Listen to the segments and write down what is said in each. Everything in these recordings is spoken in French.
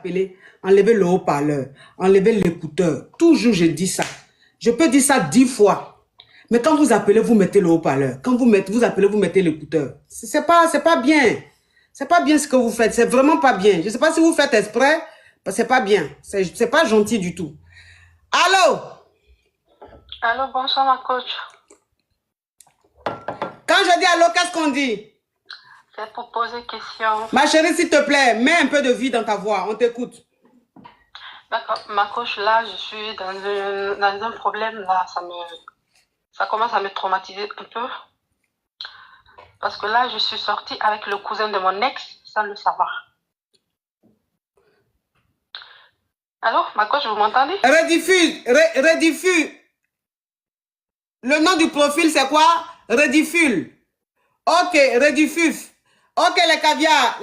appelez, enlevez le haut-parleur, enlevez l'écouteur. Toujours, je dis ça. Je peux dire ça 10 fois. Mais quand vous appelez, vous mettez le haut-parleur. Quand vous appelez, vous mettez l'écouteur. C'est pas bien. C'est pas bien ce que vous faites. C'est vraiment pas bien. Je ne sais pas si vous faites exprès, mais c'est pas bien. C'est pas gentil du tout. Allô? Allô, bonsoir ma coach. Quand je dis allô, qu'est-ce qu'on dit? C'est pour poser question. Ma chérie, s'il te plaît, mets un peu de vie dans ta voix. On t'écoute. D'accord, ma coach, là, je suis dans un problème, là, ça commence à me traumatiser un peu. Parce que là, je suis sortie avec le cousin de mon ex, sans le savoir. Allô, ma coach, vous m'entendez? Rediffuse. Le nom du profil, c'est quoi? Rediffuse. Ok, rediffuse. Ok, les caviars,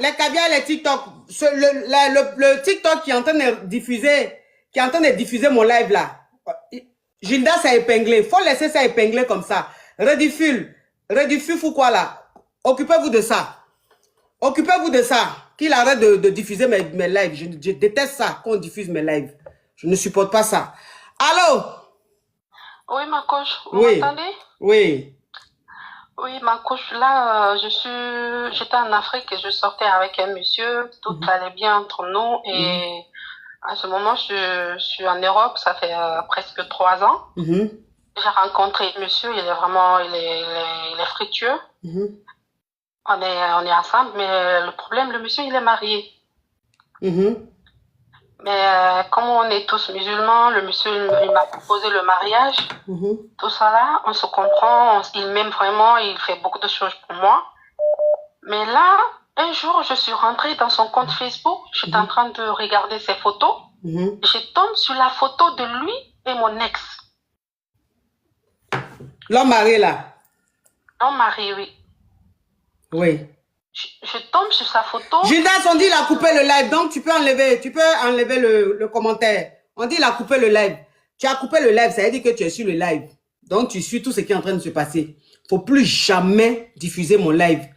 les TikTok. Le TikTok qui est en train de diffuser mon live là. Gilda s'est épinglé. Faut laisser ça épingler comme ça. Rediffuse ou quoi là? Occupez-vous de ça. Occupez-vous de ça. Qu'il arrête de diffuser mes lives. Je déteste ça, qu'on diffuse mes lives. Je ne supporte pas ça. Allô? Oui, ma coach, vous m'entendez? Oui. Oui, ma coach, là, j'étais en Afrique et je sortais avec un monsieur. Tout allait bien entre nous. Et à ce moment, je suis en Europe. Ça fait presque 3 ans. J'ai rencontré un monsieur. Il est fructueux. On est ensemble, mais le problème, le monsieur, il est marié. Mais comme on est tous musulmans, le monsieur, il m'a proposé le mariage. Tout ça là, on se comprend, il m'aime vraiment, il fait beaucoup de choses pour moi. Mais là, un jour, je suis rentrée dans son compte Facebook, j'étais en train de regarder ses photos. Je tombe sur la photo de lui et mon ex. L'homme marié là? L'homme marié, oui. Oui. Je tombe sur sa photo. Gilda, on dit il a coupé le live, donc tu peux enlever le commentaire. On dit il a coupé le live. Tu as coupé le live, ça veut dire que tu es sur le live. Donc tu suis tout ce qui est en train de se passer. Faut plus jamais diffuser mon live.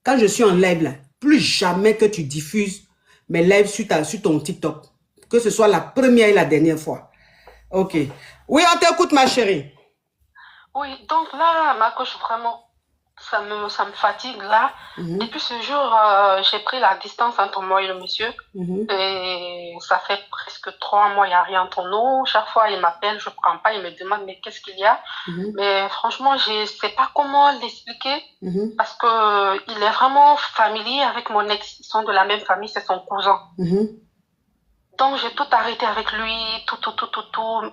Quand je suis en live là, plus jamais que tu diffuses mes lives sur ton TikTok. Que ce soit la première et la dernière fois. Ok. Oui, on t'écoute ma chérie. Oui, donc là, ma coach, vraiment, ça me fatigue là. Depuis ce jour, j'ai pris la distance entre moi et le monsieur. Et ça fait presque 3 mois, il n'y a rien entre nous. Chaque fois, il m'appelle, je ne prends pas, il me demande, mais qu'est-ce qu'il y a? Mais franchement, je ne sais pas comment l'expliquer. Parce qu'il est vraiment familier avec mon ex. Ils sont de la même famille, c'est son cousin. Donc, j'ai tout arrêté avec lui, tout,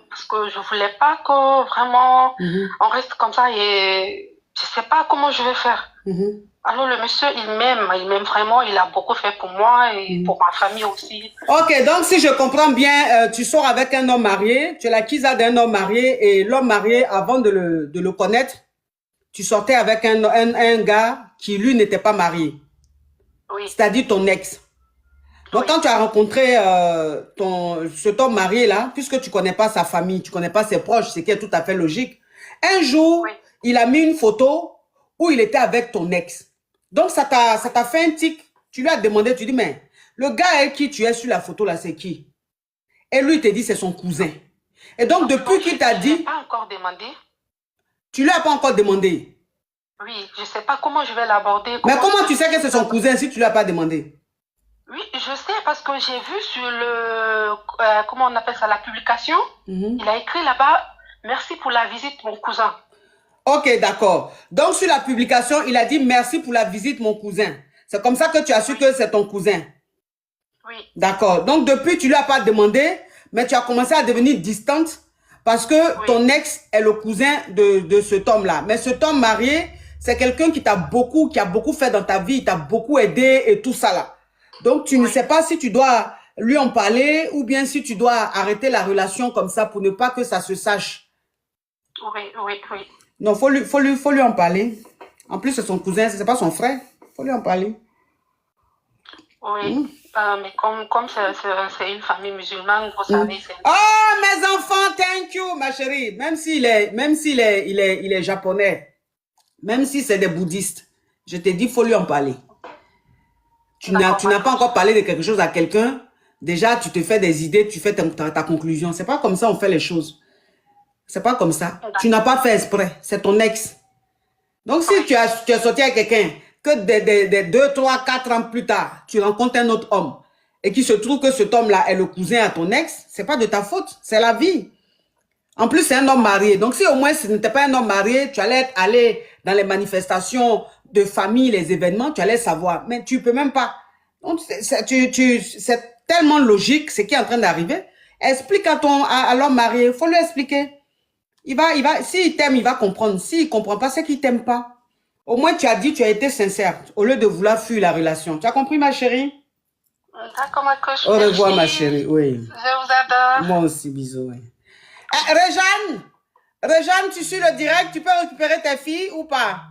parce que je voulais pas que vraiment on reste comme ça et je sais pas comment je vais faire. Alors, le monsieur, il m'aime vraiment, il a beaucoup fait pour moi et pour ma famille aussi. Ok, donc si je comprends bien, tu sors avec un homme marié, tu es la kisa d'un homme marié et l'homme marié, avant de le connaître, tu sortais avec un gars qui, lui, n'était pas marié. Oui. C'est-à-dire ton ex. Donc, quand tu as rencontré cet homme marié-là, puisque tu ne connais pas sa famille, tu ne connais pas ses proches, ce qui est tout à fait logique, un jour, il a mis une photo où il était avec ton ex. Donc, ça t'a fait un tic. Tu lui as demandé, tu dis, mais le gars avec qui tu es sur la photo, là, c'est qui? Et lui, il te dit, c'est son cousin. Et donc, depuis qu'il t'a dit... Je ne l'ai pas encore demandé. Tu ne lui as pas encore demandé? Oui, je ne sais pas comment je vais l'aborder. Mais comment tu sais que c'est son cousin si tu ne lui as pas demandé? Oui, je sais parce que j'ai vu sur le, comment on appelle ça, la publication, il a écrit là-bas, merci pour la visite, mon cousin. Ok, d'accord. Donc, sur la publication, il a dit, merci pour la visite, mon cousin. C'est comme ça que tu as su que c'est ton cousin. Oui. D'accord. Donc, depuis, tu ne lui as pas demandé, mais tu as commencé à devenir distante parce que ton ex est le cousin de cet homme-là. Mais cet homme marié, c'est quelqu'un qui a beaucoup fait dans ta vie, il t'a beaucoup aidé et tout ça là. Donc, tu ne sais pas si tu dois lui en parler ou bien si tu dois arrêter la relation comme ça pour ne pas que ça se sache. Oui. Non, faut lui en parler. En plus, c'est son cousin, c'est pas son frère. Faut lui en parler. Oui, mais comme c'est une famille musulmane, vous savez, c'est... Oh, mes enfants, thank you, ma chérie. Même s'il est japonais, même si c'est des bouddhistes, je te dis, faut lui en parler. Tu n'as pas encore parlé de quelque chose à quelqu'un, déjà, tu te fais des idées, tu fais ta conclusion. C'est pas comme ça on fait les choses. C'est pas comme ça. Tu n'as pas fait exprès. C'est ton ex. Donc, si tu as sorti avec quelqu'un, que des 2, 3, 4 ans plus tard, tu rencontres un autre homme et qu'il se trouve que cet homme-là est le cousin à ton ex, c'est pas de ta faute. C'est la vie. En plus, c'est un homme marié. Donc, si au moins ce n'était pas un homme marié, tu allais aller dans les manifestations de famille, les événements, tu allais savoir. Mais tu peux même pas. Donc, c'est tellement logique ce qui est en train d'arriver. Explique à l'homme marié. Il faut lui expliquer. S'il t'aime, il va comprendre. S'il ne comprend pas, c'est qu'il ne t'aime pas. Au moins, tu as dit, tu as été sincère, au lieu de vouloir fuir la relation. Tu as compris, ma chérie? D'accord, ma coach. Au revoir, ma chérie. Oui. Je vous adore. Moi aussi, bisous. Oui. Réjeanne, tu suis le direct, tu peux récupérer tes filles ou pas?